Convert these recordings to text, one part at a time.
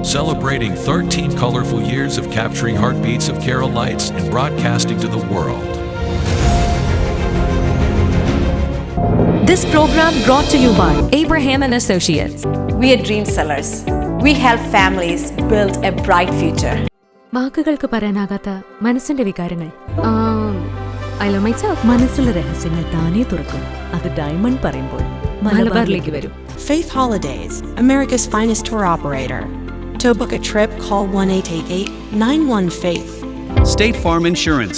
celebrating 13 colorful years of capturing heartbeats of Kerala lights and broadcasting to the world. This program brought to you by Abraham and Associates. We are dream sellers. We help families build a bright future. വാക്കുകൾക്ക് പറയാനാകാത്ത മനസ്സിന്റെ വികാരങ്ങൾ. I love myself. മനസ്സിലെ രഹസ്യങ്ങൾ താനേ തുറക്കും. അത് diamond പറയുമ്പോൾ മലബാറിലേക്ക് വരും. Faith Holidays, America's finest tour operator. To book a trip, call 1-888-91-FAITH. State Farm Insurance,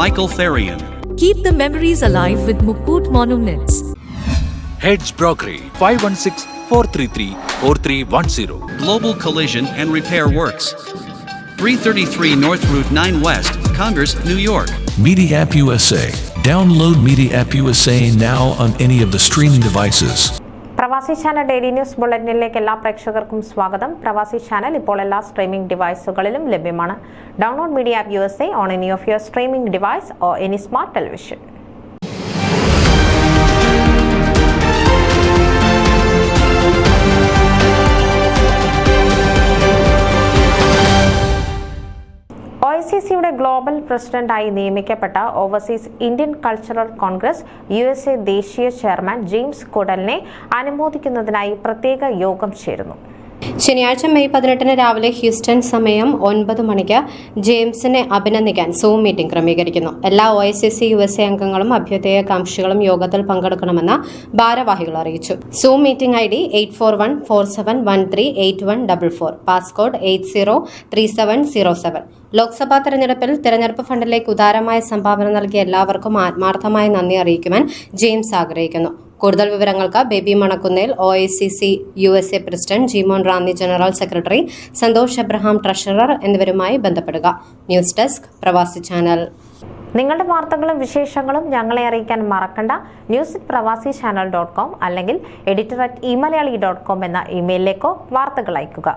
Michael Therian. Keep the memories alive with Mukut Monuments. Heads Brokery 516-433-4310. Global Collision and Repair Works, 333 North Route 9 West, Congress, New York. Media App USA. Download Media App USA now on any of the streaming devices. പ്രവാസി channel daily news ബുള്ളറ്റിനിലേക്ക് എല്ലാ പ്രേക്ഷകർക്കും സ്വാഗതം. പ്രവാസി channel ഇപ്പോൾ എല്ലാ streaming ഡിവൈസുകളിലും ലഭ്യമാണ്. Download media app USA on any of your streaming device or any smart television. OICCയുടെ ഗ്ലോബൽ പ്രസിഡന്റായി നിയമിക്കപ്പെട്ട Overseas Indian Cultural Congress USA ദേശീയ ചെയർമാൻ ജെയിംസ് കുഡലിനെ അനുമോദിക്കുന്നതിനായി പ്രത്യേക യോഗം ചേരുന്നു. ശനിയാഴ്ച മെയ് 18 രാവിലെ ഹ്യൂസ്റ്റൺ സമയം 9 മണിക്ക് ജെയിംസിനെ അഭിനന്ദിക്കാൻ സൂം മീറ്റിംഗ് ക്രമീകരിക്കുന്നു. എല്ലാ OICC USA അംഗങ്ങളും അഭ്യുദയകാംക്ഷികളും യോഗത്തിൽ പങ്കെടുക്കണമെന്ന് ഭാരവാഹികൾ അറിയിച്ചു. Zoom meeting ID 8414713844, passcode 803707. Lok Sabha തെരഞ്ഞെടുപ്പിൽ തെരഞ്ഞെടുപ്പ് ഫണ്ടിലേക്ക് ഉദാരമായ സംഭാവന നൽകിയ എല്ലാവർക്കും ആത്മാർത്ഥമായ നന്ദി അറിയിക്കുവാൻ ജെയിംസ് ആഗ്രഹിക്കുന്നു. കൂടുതൽ വിവരങ്ങൾക്ക് Baby Manakkunnel OICC USA president Jimon Ranni, general secretary Santhosh Abraham, treasurer എന്നിവരുമായി ബന്ധപ്പെടുക. News desk Pravasi channel. നിങ്ങളുടെ വാർത്തകളും വിശേഷങ്ങളും ഞങ്ങളെ അറിയിക്കാൻ മറക്കണ്ട. news@pravasichannel.com അല്ലെങ്കിൽ editor@eMalayali.com എന്ന ഇമെയിലിലേക്കോ വാർത്തകൾ അയയ്ക്കുക.